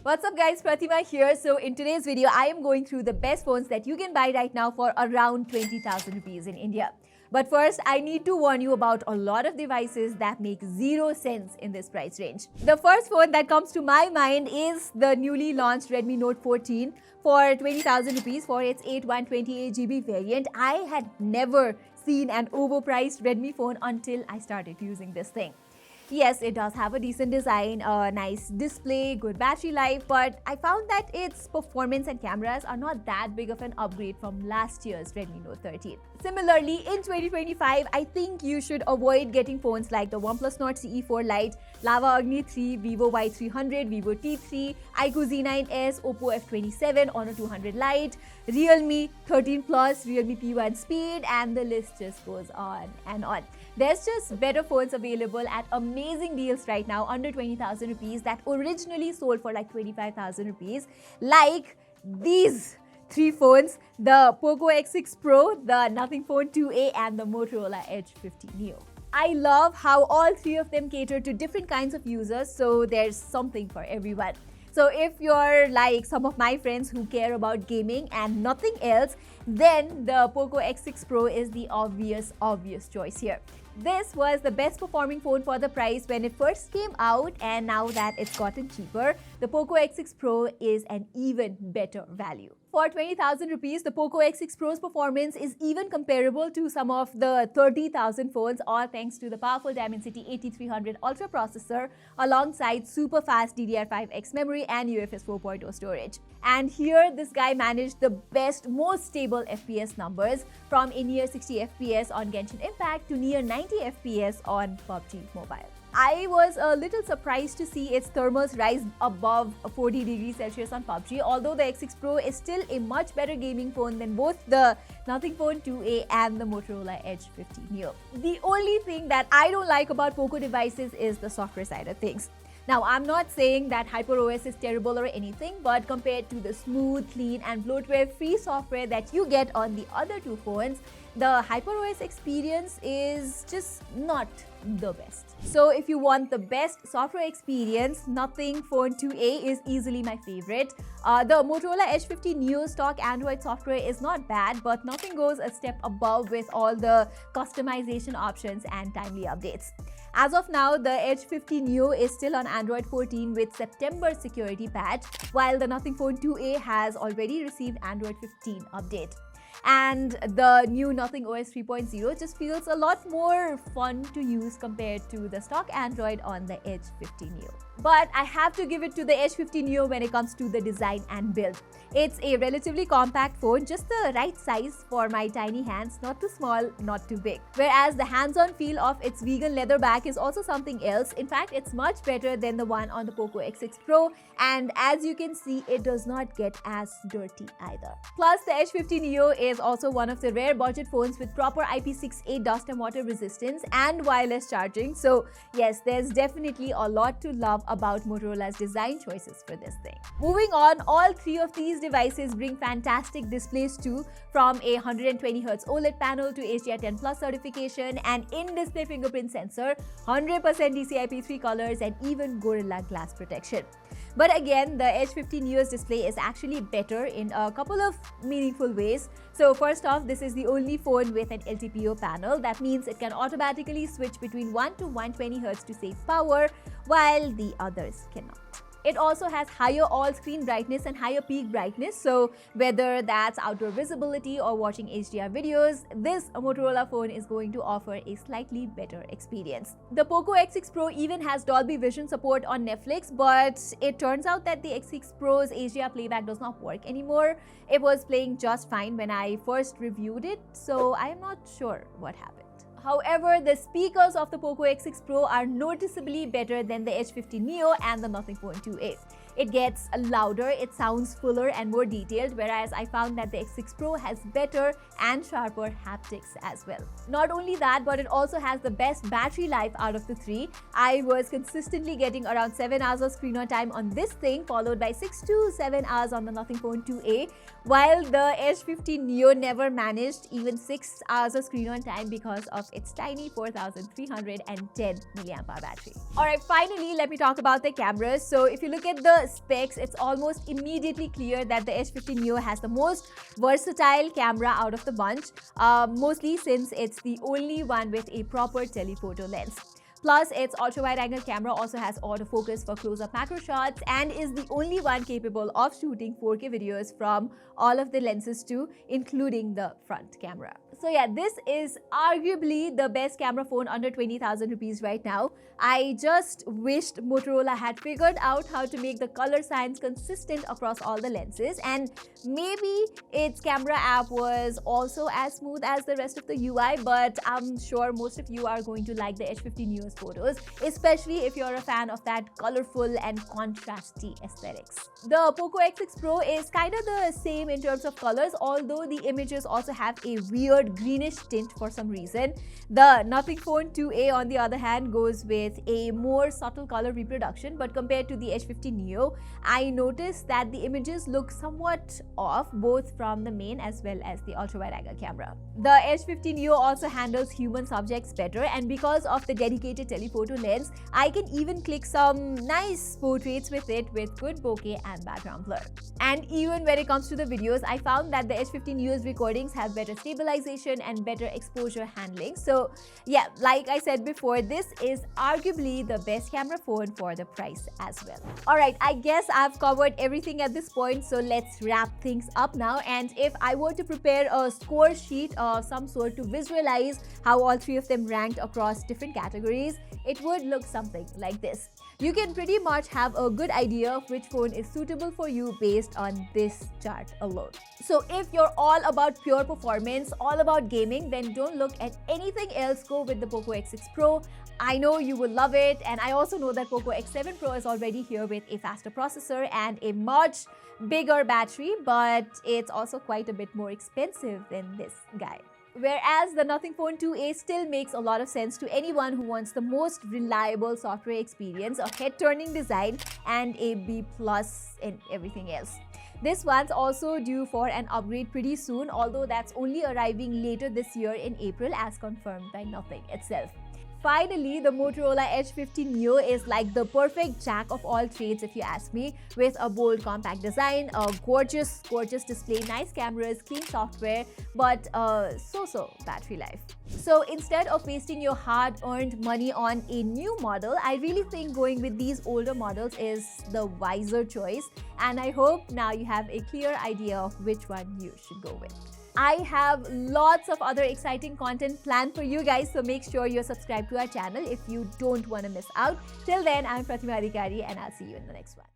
What's up guys, Pratima here. So in today's video, I am going through the best phones that you can buy right now for around 20,000 rupees in India. But first, I need to warn you about a lot of devices that make zero sense in this price range. The first phone that comes to my mind is the newly launched Redmi Note 14 for 20,000 rupees for its 8128GB variant. I had never seen an overpriced Redmi phone until I started using this thing. Yes, it does have a decent design, a nice display, good battery life, but I found that its performance and cameras are not that big of an upgrade from last year's Redmi Note 13. Similarly, in 2025, I think you should avoid getting phones like the OnePlus Nord CE4 Lite, Lava Agni 3, Vivo Y300, Vivo T3, iQOO Z9s, Oppo F27, Honor 200 Lite, Realme 13 Plus, Realme P1 Speed, and the list just goes on and on. There's just better phones available at amazing deals right now under 20,000 rupees that originally sold for like 25,000 rupees, like these three phones: the Poco X6 Pro, the Nothing Phone 2a, and the Motorola Edge 50 Neo. I love how all three of them cater to different kinds of users, so there's something for everyone. So if you're like some of my friends who care about gaming and nothing else, then the Poco X6 Pro is the obvious choice here. This was the best performing phone for the price when it first came out, and now that it's gotten cheaper, the Poco X6 Pro is an even better value. For 20,000 rupees, the Poco X6 Pro's performance is even comparable to some of the 30,000 phones, all thanks to the powerful Dimensity 8300 Ultra processor alongside super fast DDR5X memory and UFS 4.0 storage. And here, this guy managed the best, most stable FPS numbers, from a near 60 FPS on Genshin Impact to near 90 FPS on PUBG Mobile. I was a little surprised to see its thermals rise above 40 degrees Celsius on PUBG, although the X6 Pro is still a much better gaming phone than both the Nothing Phone 2a and the Motorola Edge 50 Neo. The only thing that I don't like about Poco devices is the software side of things. Now, I'm not saying that HyperOS is terrible or anything, but compared to the smooth, clean, and bloatware-free software that you get on the other two phones, the HyperOS experience is just not the best. So if you want the best software experience, Nothing Phone 2a is easily my favorite. The Motorola Edge 50 Neo stock Android software is not bad, but nothing goes a step above with all the customization options and timely updates. As of now, the Edge 50 Neo is still on Android 14 with September security patch, while the Nothing Phone 2a has already received Android 15 update. And the new Nothing OS 3.0 just feels a lot more fun to use compared to the stock Android on the Edge 50 Neo. But I have to give it to the Edge 50 Neo when it comes to the design and build. It's a relatively compact phone, just the right size for my tiny hands, not too small, not too big. Whereas the hands-on feel of its vegan leather back is also something else. In fact, it's much better than the one on the Poco X6 Pro, and as you can see, it does not get as dirty either. Plus, the Edge 50 Neo is also one of the rare budget phones with proper IP68 dust and water resistance and wireless charging. So yes, there's definitely a lot to love about Motorola's design choices for this thing. Moving on, all three of these devices bring fantastic displays too, from a 120Hz OLED panel to HDR10 Plus certification, an in-display fingerprint sensor, 100% DCI-P3 colors, and even Gorilla Glass protection. But again, the Edge 50 Neo's display is actually better in a couple of meaningful ways. So first off, this is the only phone with an LTPO panel. That means it can automatically switch between 1 to 120Hz to save power, while the others cannot. It also has higher all-screen brightness and higher peak brightness, so whether that's outdoor visibility or watching HDR videos, this Motorola phone is going to offer a slightly better experience. The Poco X6 Pro even has Dolby Vision support on Netflix, but it turns out that the X6 Pro's HDR playback does not work anymore. It was playing just fine when I first reviewed it, so I am not sure what happened. However, the speakers of the Poco X6 Pro are noticeably better than the Edge 50 Neo and the Nothing Phone 2a. It gets louder, it sounds fuller and more detailed, whereas I found that the X6 Pro has better and sharper haptics as well. Not only that, but it also has the best battery life out of the three. I was consistently getting around 7 hours of screen on time on this thing, followed by 6 to 7 hours on the Nothing Phone 2a, while the Edge 50 Neo never managed even 6 hours of screen on time because of its tiny 4310 mAh battery. Alright, finally, let me talk about the cameras. So if you look at the the specs, it's almost immediately clear that the H50 Neo has the most versatile camera out of the bunch, mostly since it's the only one with a proper telephoto lens. Plus, its ultra-wide-angle camera also has autofocus for close-up macro shots and is the only one capable of shooting 4K videos from all of the lenses too, including the front camera. So yeah, this is arguably the best camera phone under 20,000 rupees right now. I just wished Motorola had figured out how to make the color science consistent across all the lenses, and maybe its camera app was also as smooth as the rest of the UI, but I'm sure most of you are going to like the H50 Neo's photos, especially if you're a fan of that colorful and contrasty aesthetics. The Poco X6 Pro is kind of the same in terms of colors, although the images also have a weird greenish tint for some reason. The Nothing Phone 2A, on the other hand, goes with a more subtle color reproduction, but compared to the H50 Neo, I noticed that the images look somewhat off, both from the main as well as the ultra-wide-angle camera. The H50 Neo also handles human subjects better, and because of the dedicated telephoto lens, I can even click some nice portraits with it with good bokeh and background blur. And even when it comes to the videos, I found that the H50 Neo's recordings have better stabilization and better exposure handling. So yeah, like I said before, this is arguably the best camera phone for the price as well. Alright, I guess I've covered everything at this point, so let's wrap things up now. And if I were to prepare a score sheet of some sort to visualize how all three of them ranked across different categories, it would look something like this. You can pretty much have a good idea of which phone is suitable for you based on this chart alone. So if you're all about pure performance, all about gaming, then don't look at anything else, go with the Poco X6 Pro. I know you will love it, and I also know that Poco X7 Pro is already here with a faster processor and a much bigger battery, but it's also quite a bit more expensive than this guy. Whereas the Nothing Phone 2A still makes a lot of sense to anyone who wants the most reliable software experience, a head-turning design, and a B+ in everything else. This one's also due for an upgrade pretty soon, although that's only arriving later this year in April as confirmed by Nothing itself. Finally, the Motorola H50 Neo is like the perfect jack of all trades if you ask me, with a bold compact design, a gorgeous display, nice cameras, clean software, but so-so battery life. So instead of wasting your hard-earned money on a new model, I really think going with these older models is the wiser choice, and I hope now you have a clear idea of which one you should go with. I have lots of other exciting content planned for you guys, so make sure you're subscribed to our channel if you don't want to miss out. Till then, I'm Pratima and I'll see you in the next one.